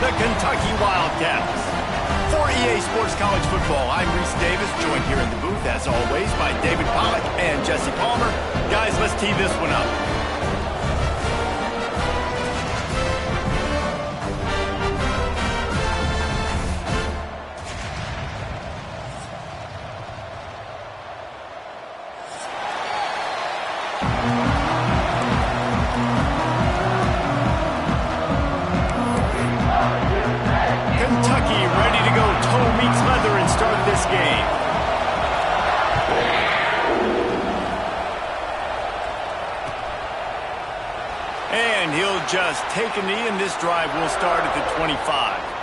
the Kentucky Wildcats. For EA Sports College Football, I'm Reese Davis, joined here in the booth, as always, by David Pollack and Jesse Palmer. Guys, let's tee this one up. Kentucky ready to go toe meets leather and start this game. And he'll just take a knee, and this drive will start at the 25.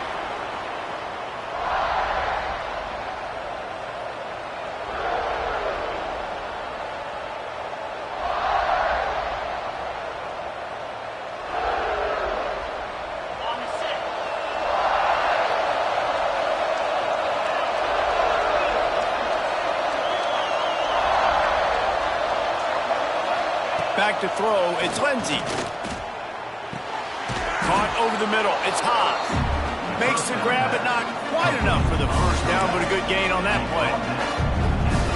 Back to throw, it's Lindsey. Caught over the middle, it's Haas. Makes the grab, but not quite enough for the first down, but a good gain on that play.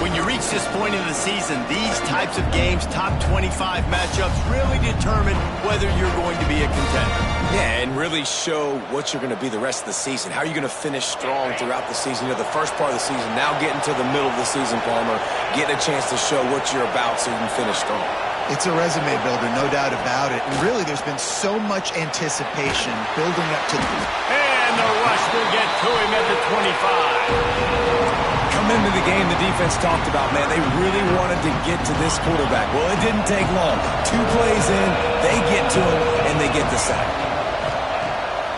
When you reach this point in the season, these types of games, top 25 matchups, really determine whether you're going to be a contender. Yeah, and really show what you're going to be the rest of the season. How are you going to finish strong throughout the season? You know, the first part of the season, now getting to the middle of the season, Palmer, getting a chance to show what you're about so you can finish strong. It's a resume builder, no doubt about it. And really, there's been so much anticipation building up to the... And the rush will get to him at the 25. Come into the game, the defense talked about, man, they really wanted to get to this quarterback. Well, it didn't take long. 2 plays in, they get to him, and they get the sack.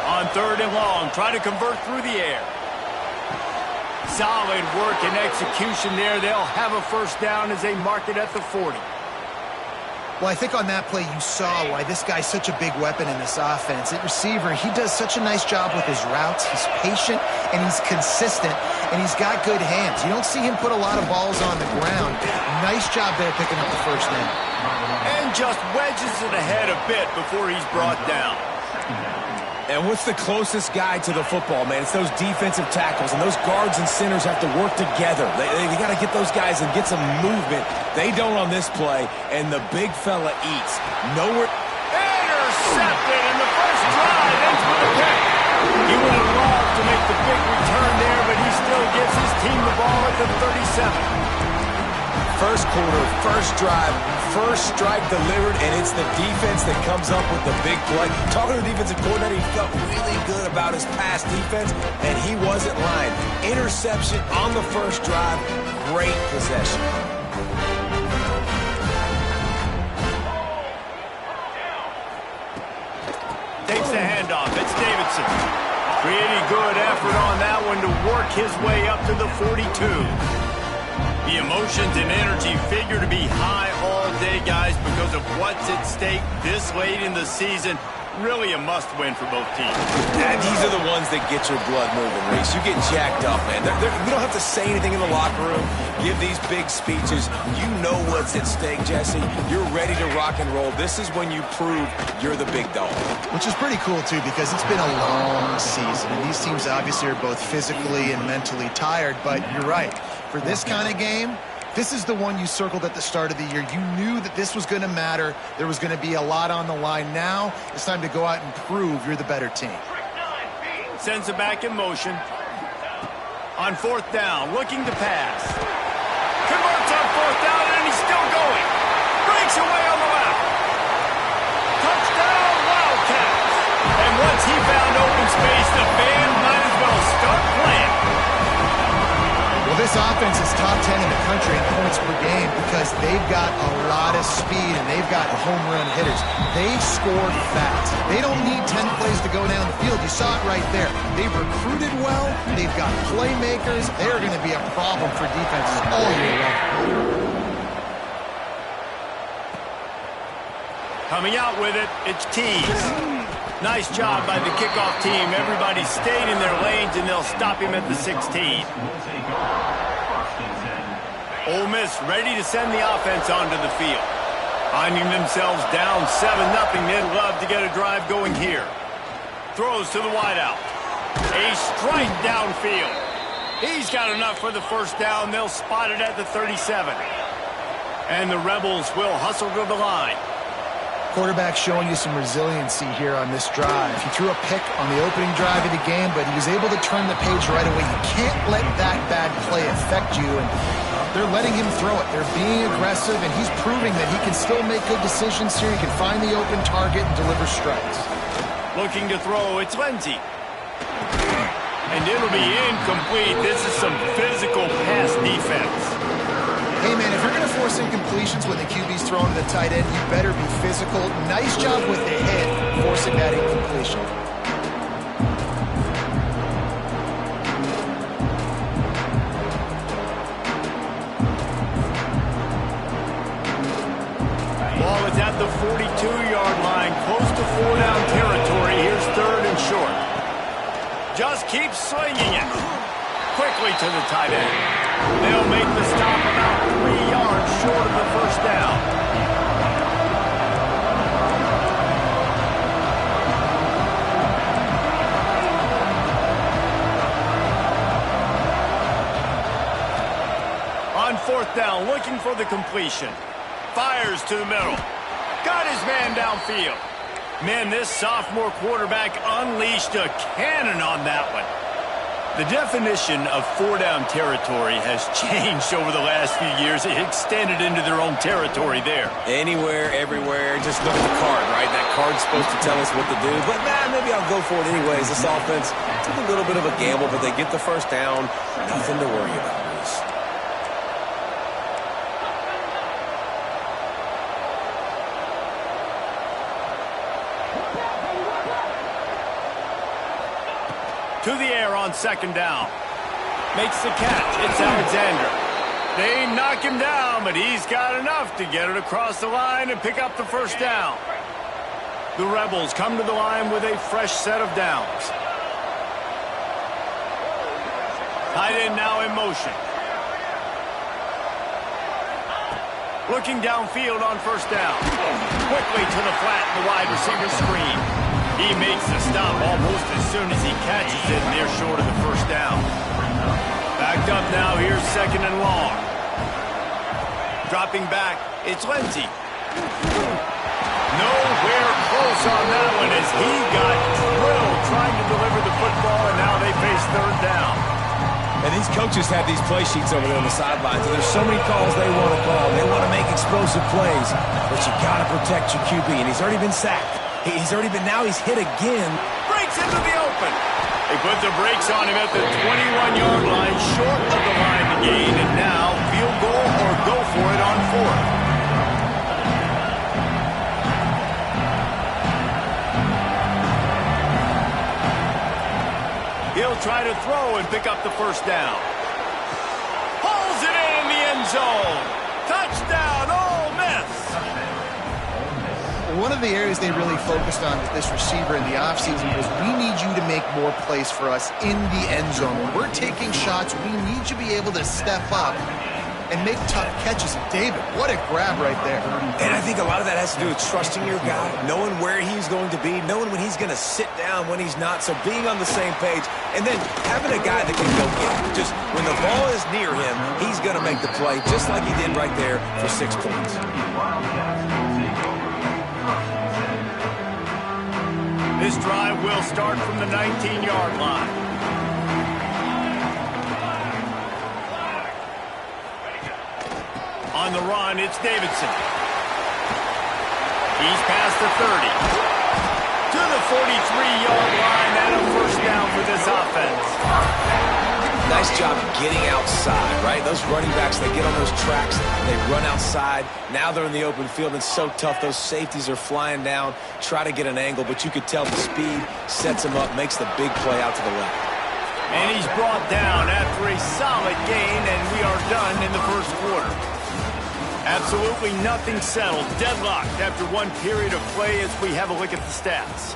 On 3rd and long, try to convert through the air. Solid work and execution there. They'll have a first down as they mark it at the 40. Well, I think on that play you saw why this guy's such a big weapon in this offense. At receiver, he does such a nice job with his routes. He's patient, and he's consistent, and he's got good hands. You don't see him put a lot of balls on the ground. Nice job there picking up the first down. And just wedges it ahead a bit before he's brought down. And what's the closest guy to the football, man? It's those defensive tackles, and those guards and centers have to work together. They got to get those guys and get some movement. They don't on this play, and the big fella eats. Nowhere. Intercepted, and the first drive ends with a pick. He would have loved to make the big return there, but he still gives his team the ball at the 37. First quarter, first drive, first strike delivered, and it's the defense that comes up with the big play. Talking to the defensive coordinator, he felt really good about his pass defense, and he wasn't lying. Interception on the first drive, great possession. Takes the handoff, it's Davidson. Pretty good effort on that one to work his way up to the 42. The emotions and energy figure to be high all day, guys, because of what's at stake this late in the season. Really a must-win for both teams. Yeah, these are the ones that get your blood moving, Reese. You get jacked up, man. We don't have to say anything in the locker room, give these big speeches. You know what's at stake, Jesse. You're ready to rock and roll. This is when you prove you're the big dog. Which is pretty cool, too, because it's been a long season. And these teams obviously are both physically and mentally tired, but you're right. For this kind of game, this is the one you circled at the start of the year. You knew that this was going to matter. There was going to be a lot on the line. Now it's time to go out and prove you're the better team. Sends it back in motion. On 4th down, looking to pass. Converts on 4th down, and he's still going. Breaks away on the left. Touchdown, Wildcats. And once he found open space, the band might as well start playing. Well, this offense is top 10 in the country in points per game because they've got a lot of speed and they've got home run hitters. They score fast. They don't need 10 plays to go down the field. You saw it right there. They've recruited well. They've got playmakers. They're going to be a problem for defenses all year long. Coming out with it, it's Tees. Nice job by the kickoff team. Everybody stayed in their lanes, and they'll stop him at the 16. Ole Miss ready to send the offense onto the field. Finding themselves down 7-0, they'd love to get a drive going here. Throws to the wideout. A strike downfield. He's got enough for the first down. They'll spot it at the 37. And the Rebels will hustle to the line. Quarterback showing you some resiliency here on this drive. He threw a pick on the opening drive of the game, but he was able to turn the page right away. You can't let that bad play affect you, and they're letting him throw it. They're being aggressive, and he's proving that he can still make good decisions here. He can find the open target and deliver strikes. Looking to throw, it's Lindsey. And it'll be incomplete. This is some physical pass defense. Hey, man, if you're going to force incompletions when the QB's throwing to the tight end, you better be physical. Nice job with the hit, forcing that incompletion. Ball is at the 42-yard line, close to 4-down territory. Here's 3rd and short. Just keep swinging it. Quickly to the tight end. They'll make the stop about 3 yards short of the first down. On 4th down, looking for the completion. Fires to the middle. Got his man downfield. Man, this sophomore quarterback unleashed a cannon on that one. The definition of 4-down territory has changed over the last few years. It extended into their own territory there. Anywhere, everywhere, just look at the card, right? That card's supposed to tell us what to do, but maybe I'll go for it anyways. This offense took a little bit of a gamble, but they get the first down. Nothing to worry about, Reese. To the air on 2nd down. Makes the catch. It's Alexander. They knock him down, but he's got enough to get it across the line and pick up the first down. The Rebels come to the line with a fresh set of downs. Tight end now in motion. Looking downfield on 1st down. Quickly to the flat, the wide receiver screen. He makes the stop almost as soon as he catches it, and they're short of the first down. Backed up now, here's 2nd and long. Dropping back, it's Lindsey. Nowhere close on that one as he got drilled trying to deliver the football, and now they face 3rd down. And these coaches have these play sheets over there on the sidelines, and there's so many calls they want to call. They want to make explosive plays, but you got to protect your QB, and he's already been sacked. He's hit again. Breaks into the open. They put the brakes on him at the 21-yard line, short of the line to gain, and now field goal or go for it on 4th. He'll try to throw and pick up the first down. Pulls it in the end zone. Touchdown, Ole Miss. One of the areas they really focused on with this receiver in the offseason was we need you to make more plays for us in the end zone. When we're taking shots, we need you to be able to step up and make tough catches. David, what a grab right there. And I think a lot of that has to do with trusting your guy, knowing where he's going to be, knowing when he's going to sit down, when he's not, so being on the same page, and then having a guy that can go get it. Just when the ball is near him, he's going to make the play, just like he did right there for 6 points. This drive will start from the 19-yard line. On the run, it's Davidson. He's past the 30. To the 43-yard line and a first down for this offense. Nice job getting outside, right? Those running backs, they get on those tracks, they run outside. Now they're in the open field. It's so tough. Those safeties are flying down, try to get an angle, but you could tell the speed sets him up, makes the big play out to the left. And he's brought down after a solid gain, and we are done in the first quarter. Absolutely nothing settled. Deadlocked after one period of play as we have a look at the stats.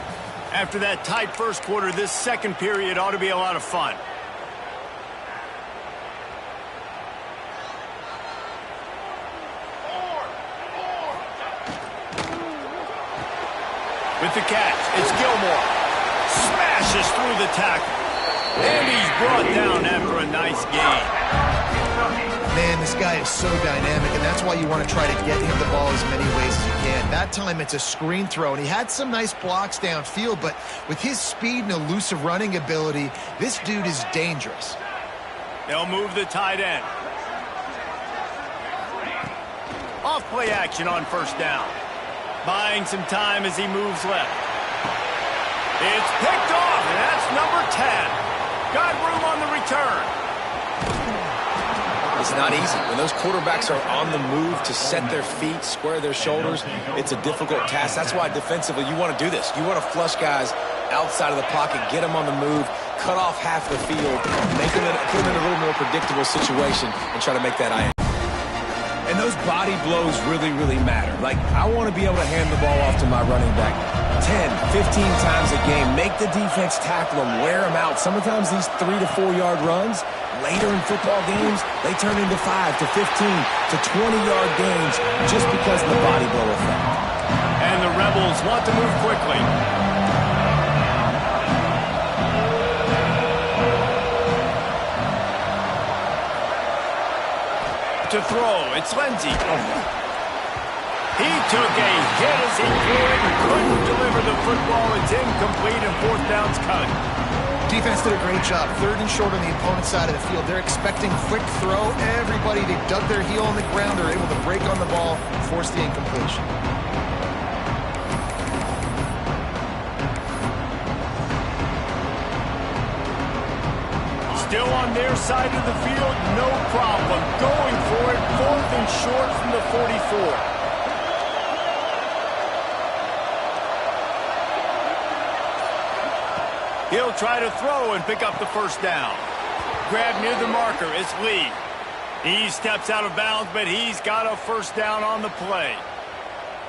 After that tight first quarter, this second period ought to be a lot of fun. With the catch, it's Gilmore. pushes through the tackle. And he's brought down after a nice gain. Man, this guy is so dynamic, and that's why you want to try to get him the ball as many ways as you can. That time, it's a screen throw, and he had some nice blocks downfield, but with his speed and elusive running ability, this dude is dangerous. They'll move the tight end. Off play action on first down. Buying some time as he moves left. It's picked off, and that's number 10. Got room on the return. It's not easy. When those quarterbacks are on the move to set their feet, square their shoulders, it's a difficult task. That's why defensively you want to do this. You want to flush guys outside of the pocket, get them on the move, cut off half the field, put them in a little more predictable situation, and try to make that INT. And those body blows really, really matter. Like, I want to be able to hand the ball off to my running back 10, 15 times a game. Make the defense tackle them, wear them out. Sometimes these 3 to 4 yard runs, later in football games, they turn into 5 to 15 to 20-yard gains just because of the body blow effect. And the Rebels want to move quickly. To throw, it's Lindsey. He took a hit as he threw it and couldn't deliver the football. It's incomplete and fourth down's cut. Defense did a great job. 3rd and short on the opponent's side of the field. They're expecting quick throw. Everybody, they dug their heel on the ground. They're able to break on the ball, force the incompletion. Still on their side of the field, no problem. Going for it, 4th and short from the 44. He'll try to throw and pick up the first down. Grab near the marker, it's Lee. He steps out of bounds, but he's got a first down on the play.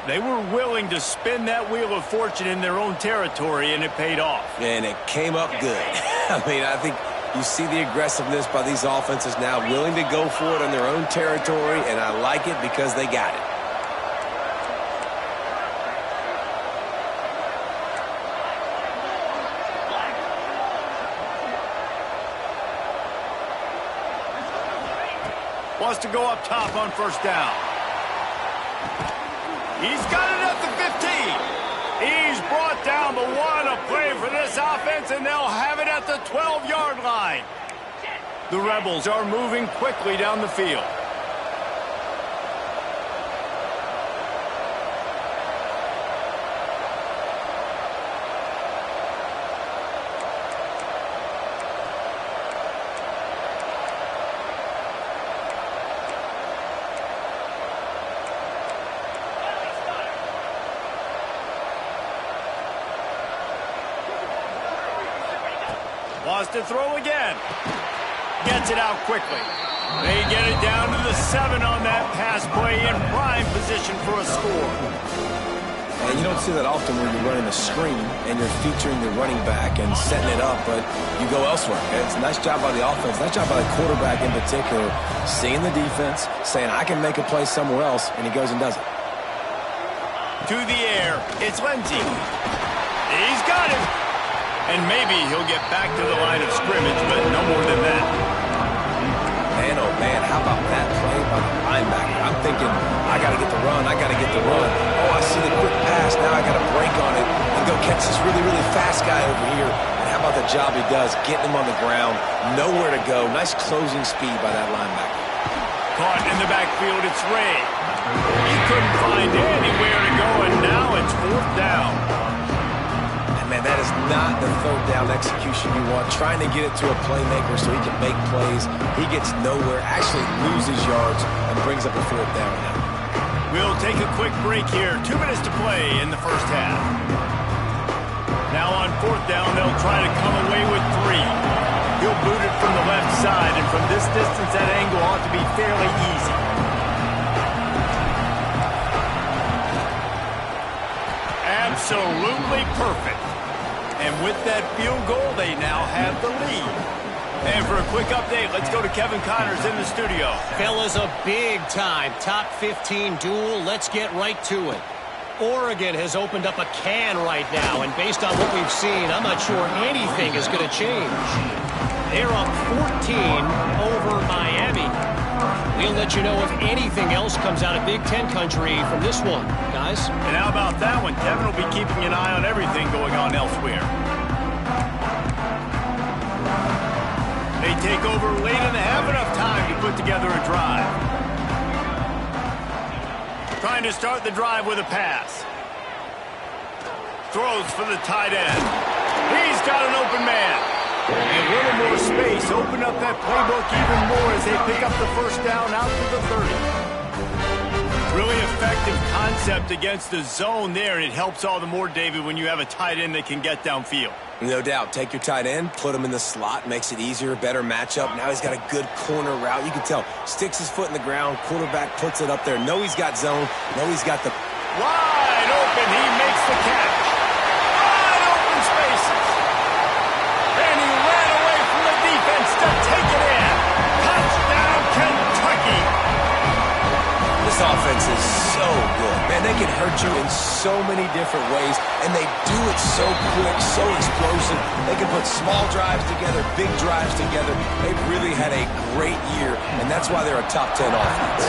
They were willing to spin that wheel of fortune in their own territory, and it paid off. And it came up good. I mean, I think you see the aggressiveness by these offenses now, willing to go for it on their own territory, and I like it because they got it. Wants to go up top on first down. He's got it at the 15. He's brought down the one. A play for this offense, and they'll have it at the 12-yard line. The Rebels are moving quickly down the field. Wants to throw again. Gets it out quickly. They get it down to the 7 on that pass play, in prime position for a score. And you don't see that often when you're running a screen and you're featuring the running back and setting it up, but you go elsewhere. It's a nice job by the offense, nice job by the quarterback in particular, seeing the defense, saying, I can make a play somewhere else, and he goes and does it. To the air, it's Lindsey. He's got it. And maybe he'll get back to the line of scrimmage, but no more than that. Man, oh man, how about that play by the linebacker? I'm thinking, I got to get the run, I got to get the run. Oh, I see the quick pass, now I got to break on it and go catch this really, really fast guy over here. And how about the job he does, getting him on the ground, nowhere to go. Nice closing speed by that linebacker. Caught in the backfield, it's Ray. He couldn't find anywhere to go, and now it's fourth down. Man, that is not the third down execution you want. Trying to get it to a playmaker so he can make plays. He gets nowhere, actually loses yards, and brings up a fourth down now. We'll take a quick break here. 2 minutes to play in the first half. Now on fourth down, they'll try to come away with 3. He'll boot it from the left side, and from this distance, that angle ought to be fairly easy. Absolutely perfect. And with that field goal, they now have the lead. And for a quick update, let's go to Kevin Connors in the studio. Fellas, a big-time top 15 duel. Let's get right to it. Oregon has opened up a can right now, and based on what we've seen, I'm not sure anything is going to change. They're up 14 over Miami. We'll let you know if anything else comes out of Big Ten country from this one, guys. And how about that one? Kevin will be keeping an eye on everything going on elsewhere. They take over late and have enough time to put together a drive. Trying to start the drive with a pass. Throws for the tight end. He's got an open man. And a little more space. Open up that playbook even more as they pick up the first down out to the 30. Really effective concept against the zone there. It helps all the more, David, when you have a tight end that can get downfield. No doubt. Take your tight end, put him in the slot, makes it easier, better matchup. Now he's got a good corner route. You can tell. Sticks his foot in the ground, quarterback puts it up there. Know he's got zone. Know he's got the... Wide open. He makes the catch. Wide open spaces. And he ran away from the defense to take it in. Touchdown, Kentucky. This offense is so good. Man, they can hurt you in so many different ways, and they do it so quick, so explosive. They can put small drives together, big drives together. They've really had a great year, and that's why they're a top 10 offense.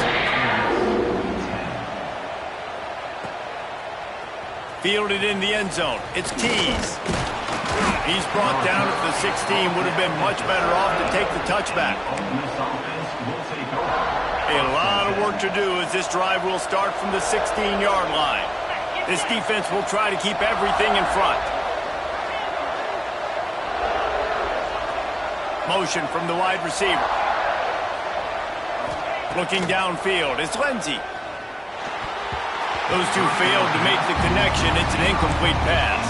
Fielded in the end zone. It's Tease. He's brought down at the 16. Would have been much better off to take the touchback. A lot of work to do as this drive will start from the 16-yard line. This defense will try to keep everything in front. Motion from the wide receiver. Looking downfield, it's Lindsey. Those two failed to make the connection. It's an incomplete pass.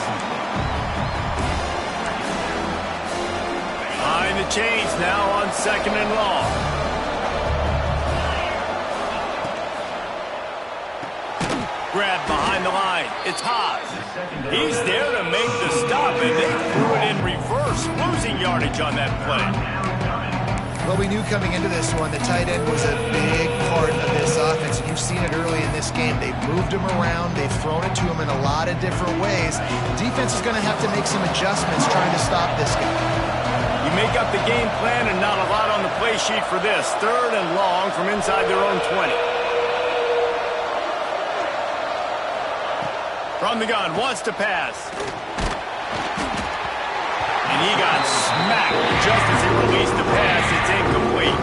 Behind the chains now on 2nd and long. Grab behind the line. It's Haas. He's there to make the stop, and they threw it in reverse, losing yardage on that play. Well, we knew coming into this one the tight end was a big part of this offense, and you've seen it early in this game. They've moved him around. They've thrown it to him in a lot of different ways. Defense is going to have to make some adjustments trying to stop this guy. You make up the game plan and not a lot on the play sheet for this. 3rd and long from inside their own 20. From the gun, wants to pass. And he got smacked just as he released the pass. It's incomplete.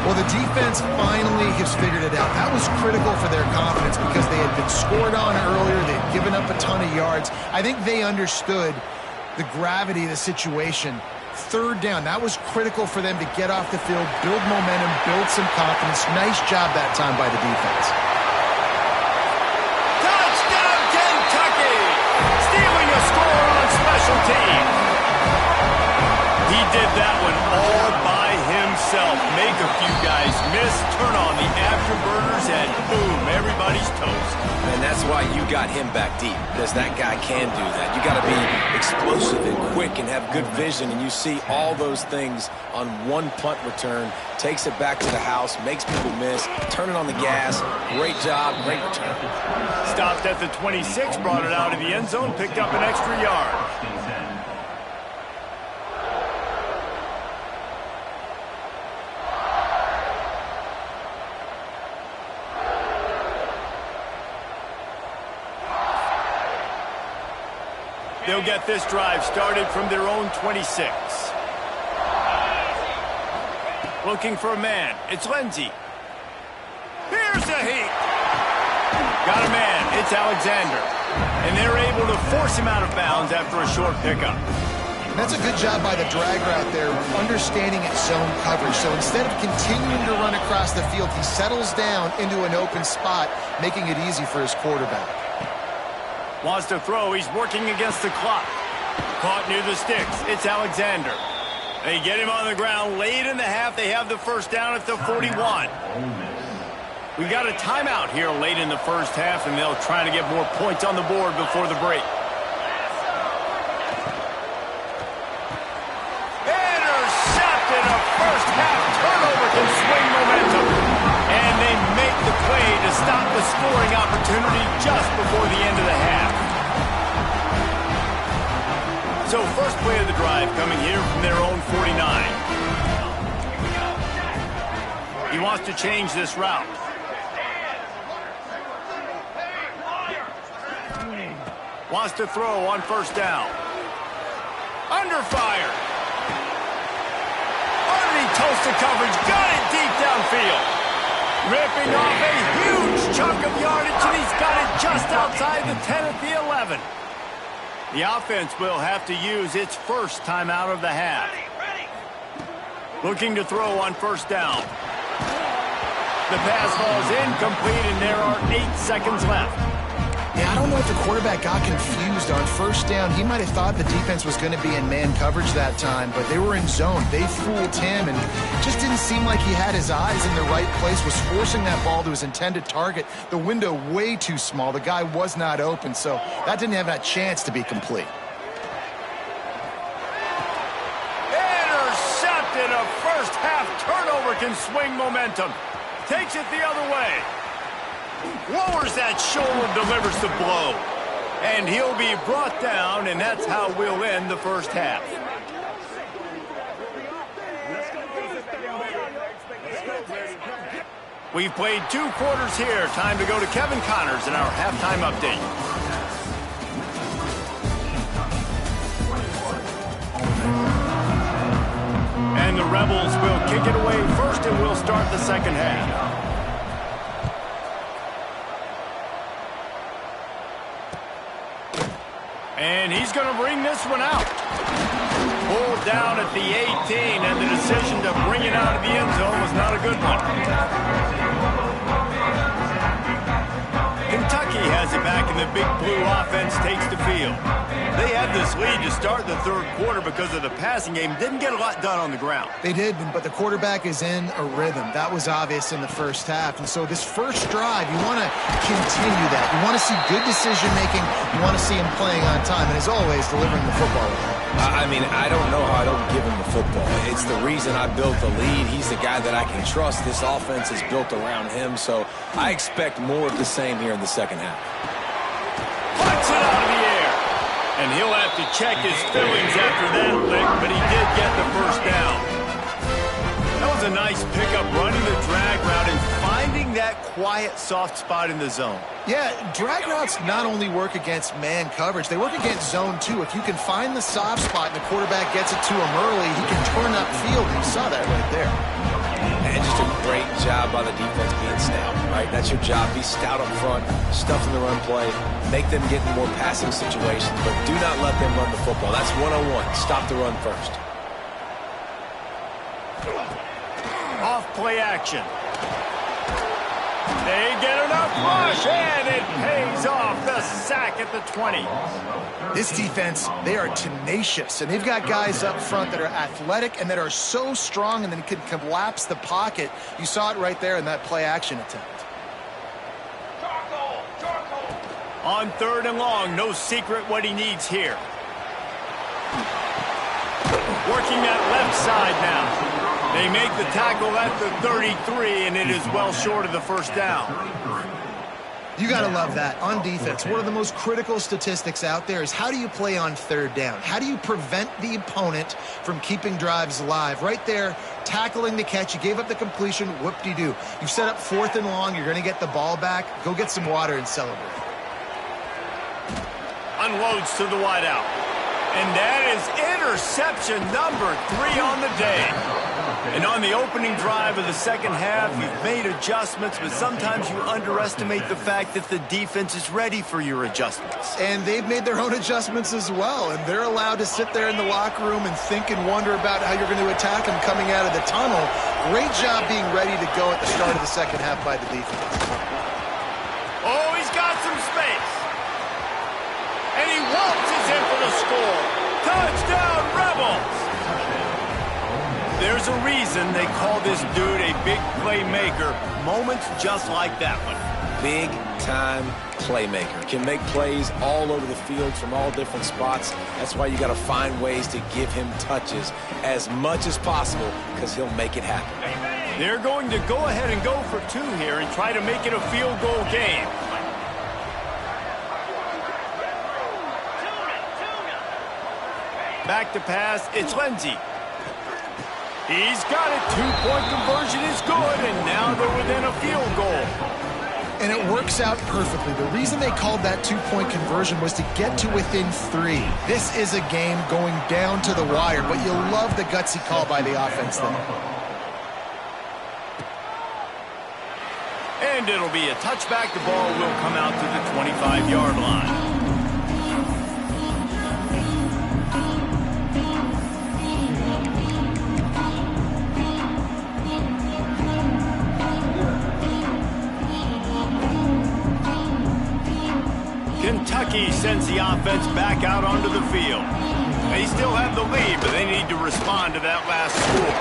Well, the defense finally has figured it out. That was critical for their confidence because they had been scored on earlier. They'd given up a ton of yards. I think they understood the gravity of the situation. 3rd down, that was critical for them to get off the field, build momentum, build some confidence. Nice job that time by the defense. Special team. He did that one all by himself. Make a few guys miss, turn on the afterburners, and boom, everybody's toast. And that's why you got him back deep, because that guy can do that. You got to be explosive and quick and have good vision, and you see all those things on one punt return. Takes it back to the house, makes people miss, turning on the gas. Great job, great return. Stopped at the 26, brought it out of the end zone, picked up an extra yard. They'll get this drive started from their own 26. Looking for a man. It's Lindsey. Here's a heat. Got a man. It's Alexander. And they're able to force him out of bounds after a short pickup. And that's a good job by the drag route there, understanding its zone coverage. So instead of continuing to run across the field, he settles down into an open spot, making it easy for his quarterback. Wants to throw. He's working against the clock. Caught near the sticks. It's Alexander. They get him on the ground late in the half. They have the first down at the 41. We got a timeout here late in the first half, and they'll try to get more points on the board before the break. Intercepted. A first half turnover can swing momentum. And they make the play to stop the scoring opportunity just before the end of the half. So first play of the drive coming here from their own 49. He wants to change this route. Wants to throw on first down. Under fire. Underneath toasted coverage. Got it deep downfield. Ripping off a huge chunk of yardage, and he's got it just outside the 10 at the 11. The offense will have to use its first timeout of the half. Looking to throw on first down. The pass falls incomplete, and there are 8 seconds left. Yeah, I don't know if the quarterback got confused on first down. He might have thought the defense was going to be in man coverage that time, but they were in zone. They fooled him, and just didn't seem like he had his eyes in the right place, was forcing that ball to his intended target. The window way too small. The guy was not open, so that didn't have that chance to be complete. Intercepted. A first half turnover can swing momentum. Takes it the other way. Lowers that shoulder, delivers the blow. And he'll be brought down, and that's how we'll end the first half. We've played 2 quarters here. Time to go to Kevin Connors in our halftime update. And the Rebels will kick it away first, and we'll start the second half. And he's going to bring this one out. Pulled down at the 18, and the decision to bring it out of the end zone was not a good one. Kentucky has it back, and the Big Blue offense takes the field. They had this lead to start the third quarter because of the passing game. Didn't get a lot done on the ground. They did, but the quarterback is in a rhythm. That was obvious in the first half. And so this first drive, you want to continue that. You want to see good decision-making. You want to see him playing on time. And as always, delivering the football. I mean, I don't know how I don't give him the football. It's the reason I built the lead. He's the guy that I can trust. This offense is built around him, so I expect more of the same here in the second half. Puts it out of the air. And he'll have to check his feelings after that lick, but he did get the first down. That was a nice pickup, running the drag route and finding that quiet, soft spot in the zone. Yeah, drag routes not only work against man coverage, they work against zone too. If you can find the soft spot and the quarterback gets it to him early, he can turn upfield. You saw that right there. And just a great job by the defense being stout, right? That's your job. Be stout up front, stuff in the run play, make them get in more passing situations, but do not let them run the football. That's one-on-one. Stop the run first. Off play action. They get enough rush, and it pays off. The sack at the 20. This defense, they are tenacious, and they've got guys up front that are athletic and that are so strong and then can collapse the pocket. You saw it right there in that play action attempt. On 3rd and long, no secret what he needs here. Working that left side now. They make the tackle at the 33, and it is well short of the first down. You got to love that. On defense, one of the most critical statistics out there is how do you play on 3rd down? How do you prevent the opponent from keeping drives alive? Right there, tackling the catch. You gave up the completion. Whoop-de-doo. You've set up 4th and long. You're going to get the ball back. Go get some water and celebrate. Unloads to the wideout. And that is interception number 3 on the day. And on the opening drive of the second half, you've made adjustments, but sometimes you underestimate the fact that the defense is ready for your adjustments. And they've made their own adjustments as well, and they're allowed to sit there in the locker room and think and wonder about how you're going to attack them coming out of the tunnel. Great job being ready to go at the start of the second half by the defense. Oh, he's got some space. And he waltzes in for the score. Touchdown, Rebels! There's a reason they call this dude a big playmaker. Moments just like that one. Big-time playmaker. Can make plays all over the field from all different spots. That's why you got to find ways to give him touches as much as possible because he'll make it happen. They're going to go ahead and go for 2 here and try to make it a field goal game. Back to pass, it's Lindsey. He's got it. 2-point conversion is good, and now they're within a field goal. And it works out perfectly. The reason they called that 2-point conversion was to get to within 3. This is a game going down to the wire, but you'll love the gutsy call by the offense there. And it'll be a touchback. The ball will come out to the 25-yard line. Kentucky sends the offense back out onto the field. They still have the lead, but they need to respond to that last score.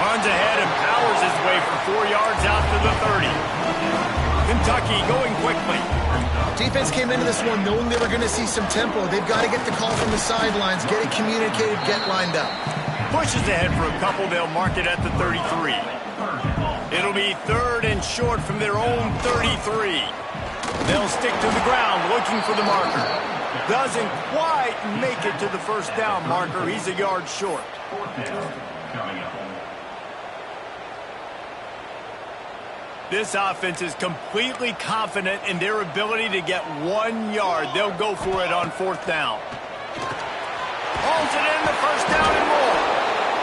Runs ahead and powers his way for 4 yards out to the 30. Kentucky going quickly. Defense came into this one knowing they were going to see some tempo. They've got to get the call from the sidelines, get it communicated, get lined up. Pushes ahead for a couple. They'll mark it at the 33. It'll be 3rd and short from their own 33. They'll stick to the ground looking for the marker. Doesn't quite make it to the first down marker. He's a yard short. This offense is completely confident in their ability to get 1 yard. They'll go for it on 4th down. Holds it in the first down and more.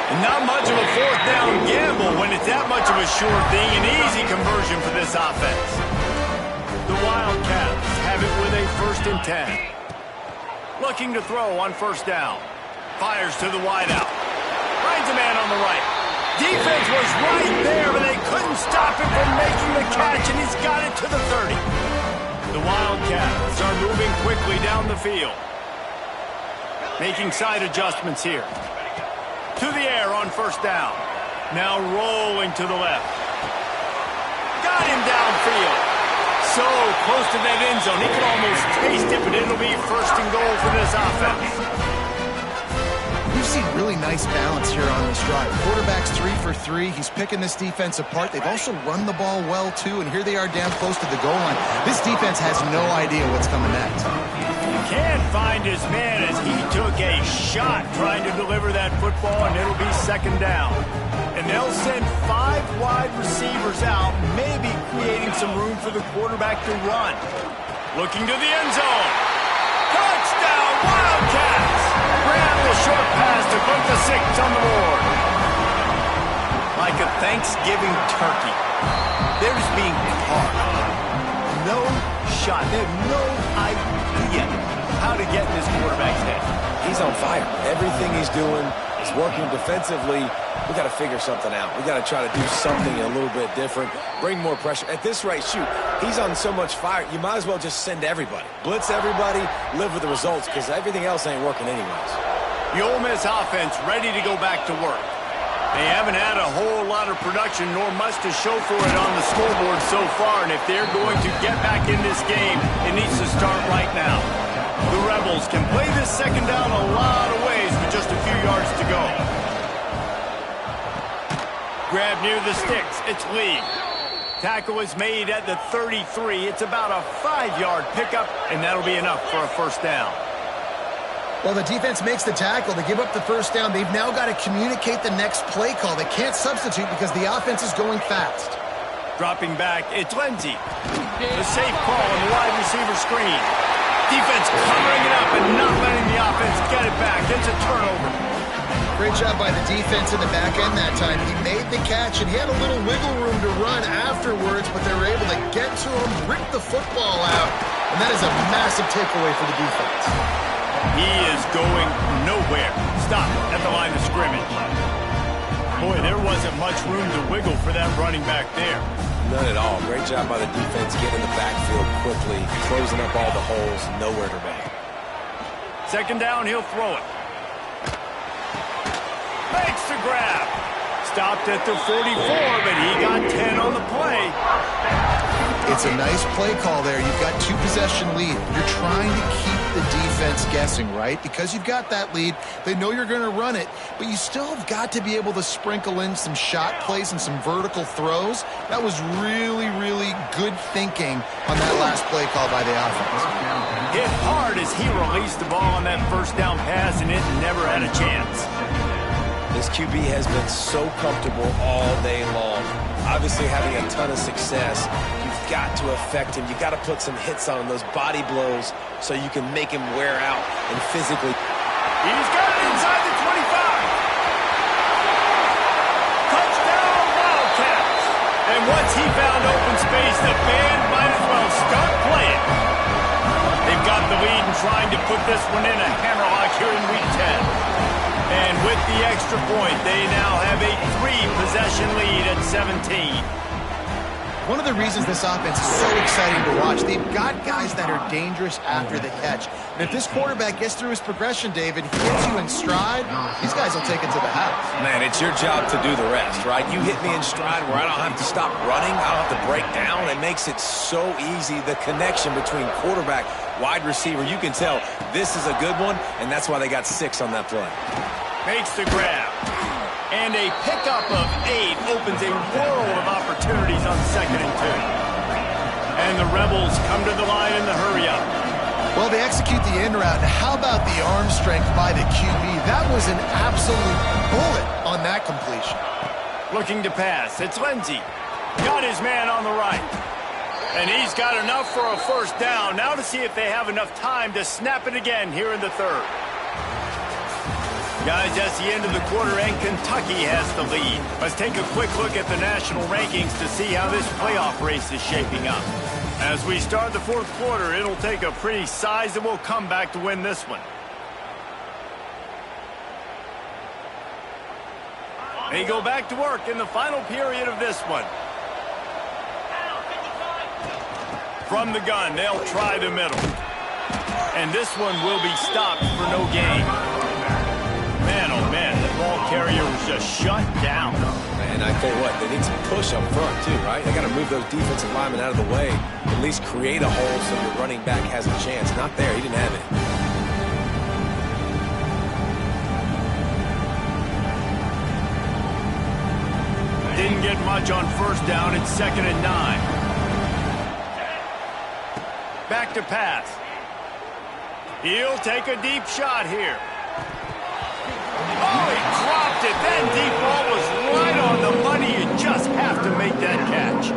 And not much of a 4th down gamble when it's that much of a sure thing. An easy conversion for this offense. The Wildcats have it with a 1st and 10. Looking to throw on 1st down. Fires to the wideout. Finds a man on the right. Defense was right there, but they couldn't stop him from making the catch, and he's got it to the 30. The Wildcats are moving quickly down the field. Making side adjustments here. To the air on 1st down. Now rolling to the left. Got him downfield. So close to that end zone. He can almost taste it, but it'll be 1st and goal for this offense. We've seen really nice balance here on this drive. Quarterback's 3 for 3. He's picking this defense apart. They've also run the ball well, too, and here they are down close to the goal line. This defense has no idea what's coming next. Can't find his man as he took a shot trying to deliver that football, and it'll be 2nd down. And they'll send 5 wide receivers out, maybe creating some room for the quarterback to run. Looking to the end zone. Touchdown, Wildcats! Grab the short pass to put the 6 on the board. Like a Thanksgiving turkey. They're just being caught. No shot. They have no idea how to get in this quarterback's head. He's on fire. Everything he's doing is working defensively. We got to figure something out. We got to try to do something a little bit different. Bring more pressure. At this rate, shoot, he's on so much fire, you might as well just send everybody. Blitz everybody, live with the results, because everything else ain't working anyways. The Ole Miss offense ready to go back to work. They haven't had a whole lot of production nor much to show for it on the scoreboard so far, and if they're going to get back in this game, it needs to start right now. The Rebels can play this 2nd down a lot of ways with just a few yards to go. Grab near the sticks. It's Lee. Tackle is made at the 33. It's about a 5-yard pickup, and that'll be enough for a 1st down. Well, the defense makes the tackle. They give up the 1st down. They've now got to communicate the next play call. They can't substitute because the offense is going fast. Dropping back, it's Lindsey. The safe call on the wide receiver screen. Defense covering it up and not letting the offense get it back. It's a turnover. Great job by the defense in the back end that time. He made the catch, and he had a little wiggle room to run afterwards, but they were able to get to him, rip the football out, and that is a massive takeaway for the defense. He is going nowhere. Stop at the line of scrimmage. Boy, there wasn't much room to wiggle for that running back there. None at all. Great job by the defense getting in the backfield quickly, closing up all the holes, nowhere to be. 2nd down, he'll throw it. Makes the grab. Stopped at the 44, but he got 10 on the play. It's a nice play call there. You've got 2-possession lead. You're trying to keep the defense guessing, right? Because you've got that lead, they know you're going to run it, but you still have got to be able to sprinkle in some shot plays and some vertical throws. That was really, really good thinking on that last play call by the offense. Hit hard as he released the ball on that first down pass, and it never had a chance. This QB has been so comfortable all day long. Obviously having a ton of success. You've got to affect him. You've got to put some hits on him, those body blows, so you can make him wear out and physically. He's got it inside the 25. Touchdown, Wildcats. And once he found open space, the band might as well start playing. They've got the lead and trying to put this one in a hammerlock here in Week 10. And with the extra point, they now have a 3-possession lead at 17. One of the reasons this offense is so exciting to watch, they've got guys that are dangerous after the catch. And if this quarterback gets through his progression, David, he gets you in stride, these guys will take it to the house. Man, it's your job to do the rest, right? You hit me in stride where I don't have to stop running. I don't have to break down. It makes it so easy, the connection between quarterback, wide receiver. You can tell this is a good one, and that's why they got 6 on that play. Makes the grab. And a pickup of 8 opens a world of opportunities on 2nd and 2. And the Rebels come to the line in the hurry-up. Well, they execute the in route. How about the arm strength by the QB? That was an absolute bullet on that completion. Looking to pass. It's Lindsey. Got his man on the right. And he's got enough for a first down. Now to see if they have enough time to snap it again here in the 3rd. Guys, that's the end of the quarter, and Kentucky has the lead. Let's take a quick look at the national rankings to see how this playoff race is shaping up. As we start the 4th quarter, it'll take a pretty sizable comeback to win this one. They go back to work in the final period of this one. From the gun, they'll try the middle. And this one will be stopped for no gain. Man, oh man, the ball carrier was just shut down. Man, I tell you what, they need some push up front too, right? They got to move those defensive linemen out of the way. At least create a hole so the running back has a chance. Not there, he didn't have it. Didn't get much on first down. It's 2nd and 9. Back to pass. He'll take a deep shot here. Oh, he dropped it. That deep ball was right on the money. You just have to make that catch.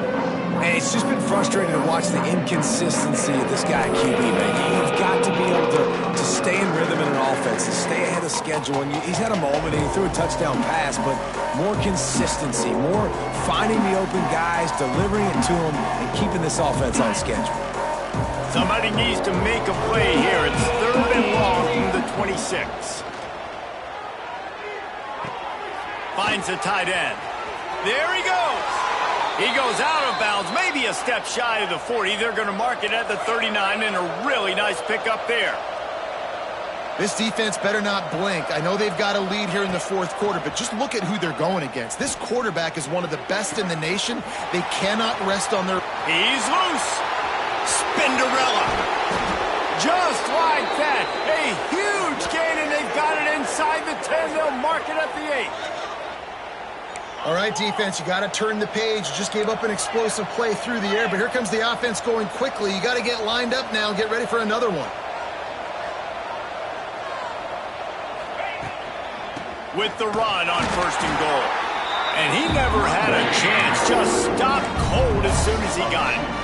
Man, it's just been frustrating to watch the inconsistency of this guy, QB, man. You've got to be able to stay in rhythm in an offense, to stay ahead of schedule. And he's had a moment, and he threw a touchdown pass, but more consistency, more finding the open guys, delivering it to them, and keeping this offense on schedule. Somebody needs to make a play here. It's 3rd and long from the 26. Finds the tight end. There he goes. He goes out of bounds, maybe a step shy of the 40. They're going to mark it at the 39, and a really nice pickup there. This defense better not blink. I know they've got a lead here in the 4th quarter, but just look at who they're going against. This quarterback is one of the best in the nation. They cannot rest on their... He's loose. Spinderella. Just like that. A huge gain, and they've got it inside the 10. They'll mark it at the 8. All right, defense, you got to turn the page. You just gave up an explosive play through the air, but here comes the offense going quickly. You got to get lined up now and get ready for another one. With the run on 1st and goal. And he never had a chance. Just stopped cold as soon as he got it.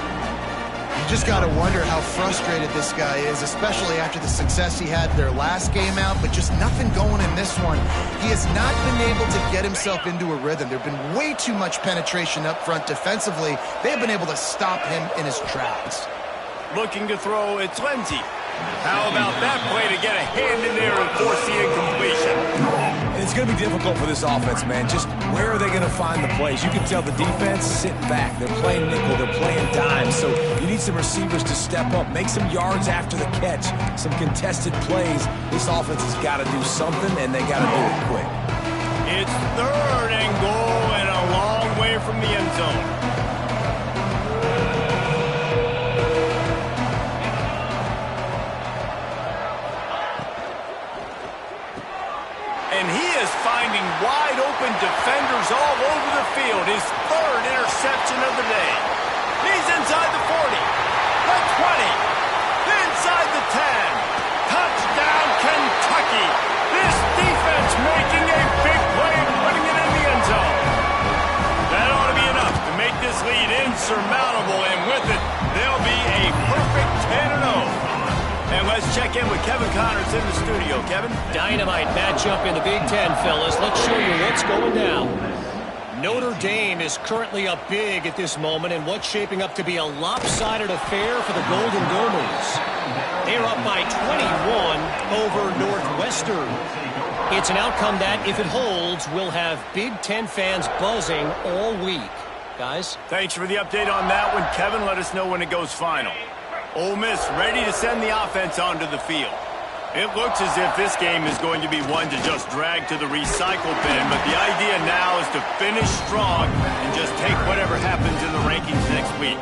You just got to wonder how frustrated this guy is, especially after the success he had their last game out, but just nothing going in this one. He has not been able to get himself into a rhythm. There have been way too much penetration up front defensively. They have been able to stop him in his tracks. Looking to throw, it's Lindsey. How about that play to get a hand in there and force the incompletion? It's going to be difficult for this offense, man. Just where are they going to find the plays? You can tell the defense sitting back. They're playing nickel. They're playing dime. So you need some receivers to step up, make some yards after the catch, some contested plays. This offense has got to do something, and they got to do it quick. It's 3rd and goal and a long way from the end zone. is finding wide-open defenders all over the field. His third interception of the day. He's inside the 40, the 20, inside the 10. Touchdown, Kentucky. This defense making a big play and putting it in the end zone. That ought to be enough to make this lead insurmountable, and with it, they'll be a perfect 10-0. And let's check in with Kevin Connors in the studio. Kevin? Dynamite matchup in the Big Ten, fellas. Let's show you what's going down. Notre Dame is currently up big at this moment in what's shaping up to be a lopsided affair for the Golden Domers. They're up by 21 over Northwestern. It's an outcome that, if it holds, will have Big Ten fans buzzing all week. Guys? Thanks for the update on that one, Kevin. Let us know when it goes final. Ole Miss ready to send the offense onto the field. It looks as if this game is going to be one to just drag to the recycle bin, but the idea now is to finish strong and just take whatever happens in the rankings next week.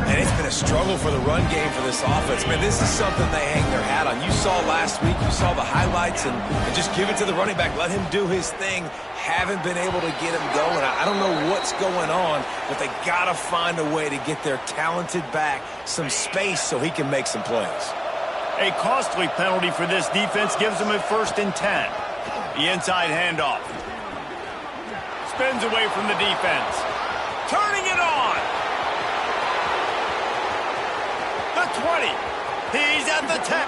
And it's been a struggle for the run game for this offense. Man, this is something they hang their hat on. You saw last week, you saw the highlights, and just give it to the running back. Let him do his thing. Haven't been able to get him going. I don't know what's going on, but they got to find a way to get their talented back some space so he can make some plays. A costly penalty for this defense gives them a 1st and 10. The inside handoff. Spins away from the defense. Turning it on. The 20. He's at the 10.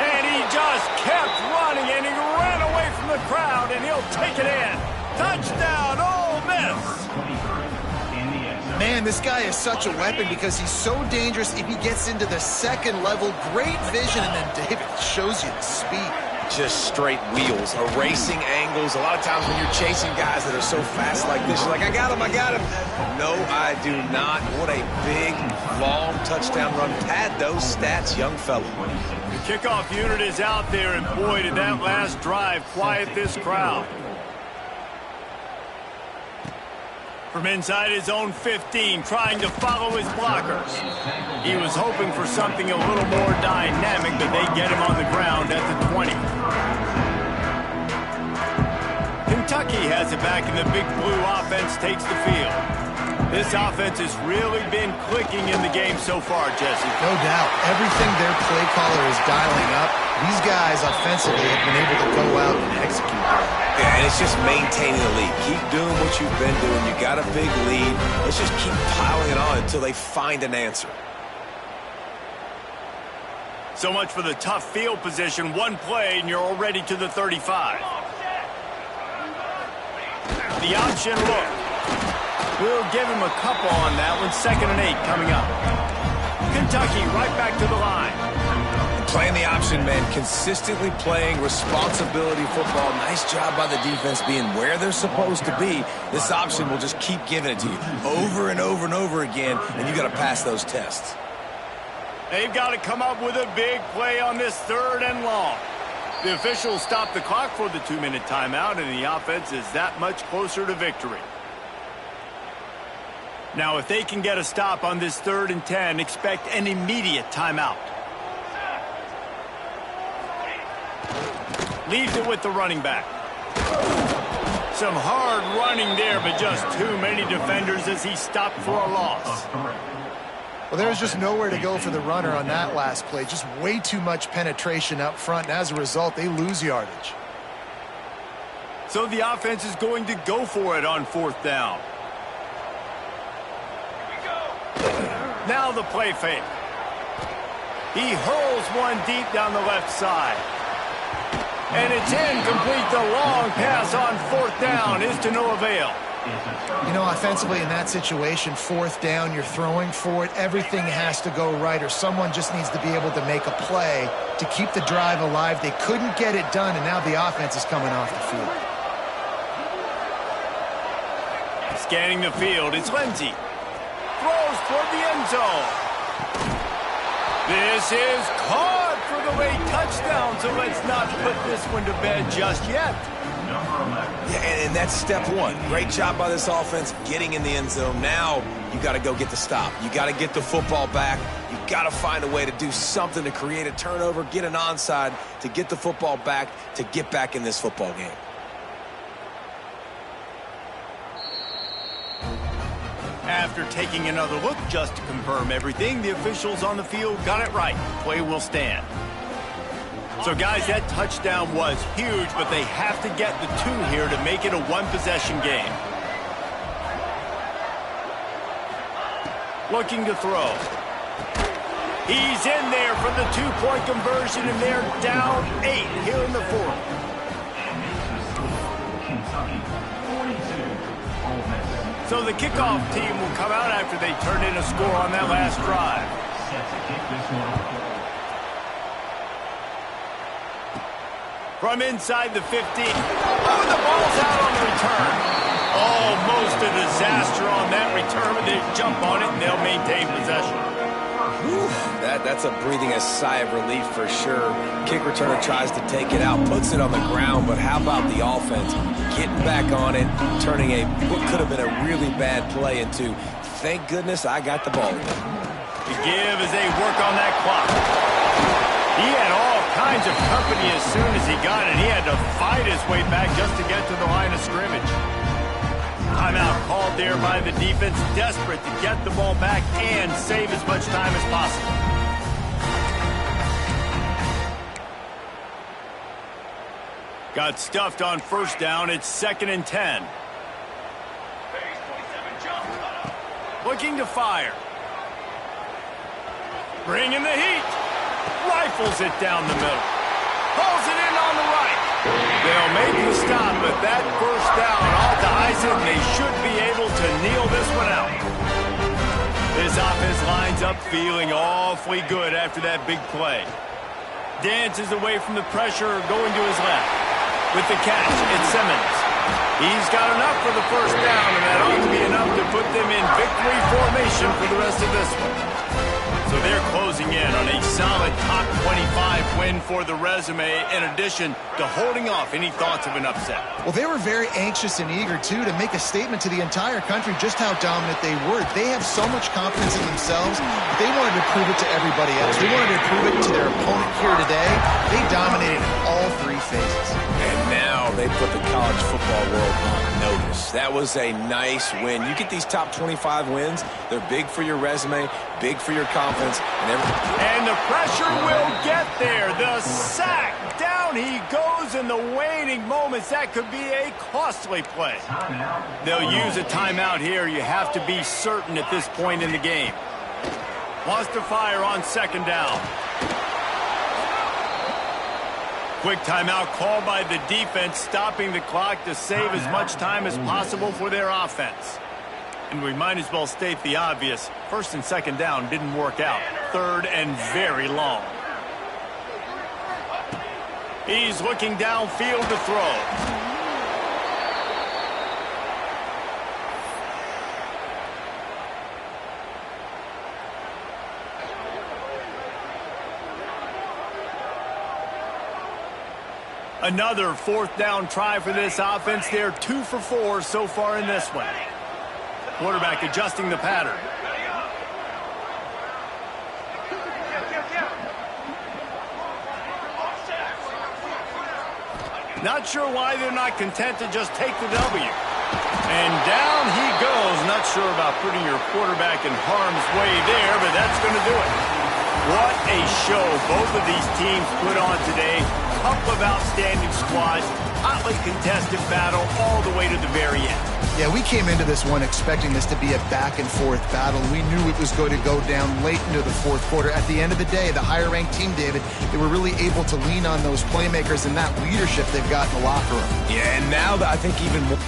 And he just kept running, and he ran away from the crowd, and he'll take it in. Touchdown, Ole Miss. Man, this guy is such a weapon because he's so dangerous if he gets into the second level. Great vision, and then David shows you the speed. Just straight wheels, erasing angles. A lot of times when you're chasing guys that are so fast like this, you're like, I got him, I got him. No, I do not. What a big, long touchdown run. Pad those stats, young fella. The kickoff unit is out there, and boy, did that last drive quiet this crowd. From inside his own 15, trying to follow his blockers. He was hoping for something a little more dynamic, but they get him on the ground at the 20. Kentucky has it back, and the Big Blue offense takes the field. This offense has really been clicking in the game so far, Jesse. No doubt. Everything their play caller is dialing up, these guys offensively have been able to go out and execute. Yeah, and it's just maintaining the lead. Keep doing what you've been doing. You got a big lead. Let's just keep piling it on until they find an answer. So much for the tough field position. One play, and you're already to the 35. The option look. We'll give him a couple on that one. 2nd and 8 coming up. Kentucky right back to the line. Playing the option, man, consistently playing responsibility football. Nice job by the defense being where they're supposed to be. This option will just keep giving it to you over and over and over again, and you got to pass those tests. They've got to come up with a big play on this 3rd and long. The officials stop the clock for the 2-minute timeout, and the offense is that much closer to victory. Now, if they can get a stop on this 3rd and 10, expect an immediate timeout. Leaves it with the running back. Some hard running there, but just too many defenders as he stopped for a loss. Well, there's just nowhere to go for the runner on that last play. Just way too much penetration up front, and as a result, they lose yardage. So the offense is going to go for it on 4th down. Now the play fake. He hurls one deep down the left side. And it's incomplete. The long pass on 4th down is to no avail. You know, offensively in that situation, 4th down, you're throwing for it. Everything has to go right, or someone just needs to be able to make a play to keep the drive alive. They couldn't get it done, and now the offense is coming off the field. Scanning the field, it's Lindsey. Throws toward the end zone. This is caught for the late touchdown, so let's not put this one to bed just yet. Yeah, and that's step one. Great job by this offense getting in the end zone. Now you got to go get the stop. You got to get the football back. You got to find a way to do something to create a turnover, get an onside, to get the football back, to get back in this football game. After taking another look just to confirm everything, the officials on the field got it right. Play will stand. So, guys, that touchdown was huge, but they have to get the 2 here to make it a one-possession game. Looking to throw. He's in there for the 2-point conversion, and they're down 8 here in the 4th. So the kickoff team will come out after they turn in a score on that last drive. From inside the 15. Oh, the ball's out on the return. Almost a disaster on that return, but they jump on it and they'll maintain possession. Whew, that's a breathing a sigh of relief for sure. Kick returner tries to take it out, puts it on the ground, but how about the offense getting back on it, turning what could have been a really bad play into, thank goodness I got the ball. The give as they work on that clock. He had all kinds of company as soon as he got it. He had to fight his way back just to get to the line of scrimmage. Timeout called there by the defense, desperate to get the ball back and save as much time as possible. Got stuffed on first down. It's 2nd and 10. Looking to fire. Bringing the heat. Rifles it down the middle. Pulls it in on the right. They'll make the stop, but that first down off the Eisen, they should be able to kneel this one out. This offense lines up feeling awfully good after that big play. Dances away from the pressure, going to his left. With the catch, it's Simmons. He's got enough for the first down, and that ought to be enough to put them in victory formation for the rest of this one. So they're closing in on a solid top 25 win for the resume, in addition to holding off any thoughts of an upset. Well, they were very anxious and eager, too, to make a statement to the entire country just how dominant they were. They have so much confidence in themselves, but they wanted to prove it to everybody else. They wanted to prove it to their opponent here today. They dominated in all 3 phases. And now they put the college football world on notice. That was a nice win. You get these top 25 wins, they're big for your resume, big for your confidence. And the pressure will get there. The sack. Down he goes in the waning moments. That could be a costly play. They'll use a timeout here. You have to be certain at this point in the game. Wants to fire on 2nd down. Quick timeout called by the defense, stopping the clock to save as much time as possible for their offense. And we might as well state the obvious. 1st and 2nd down didn't work out. 3rd and very long. He's looking downfield to throw. Another 4th down try for this offense. They're 2 for 4 so far in this one. Quarterback adjusting the pattern. Not sure why they're not content to just take the W. And down he goes. Not sure about putting your quarterback in harm's way there, but that's going to do it. What a show both of these teams put on today. Couple of outstanding squads, hotly contested battle all the way to the very end. Yeah, we came into this one expecting this to be a back-and-forth battle. We knew it was going to go down late into the 4th quarter. At the end of the day, the higher-ranked team, David, they were really able to lean on those playmakers and that leadership they've got in the locker room. Yeah, and now I think even more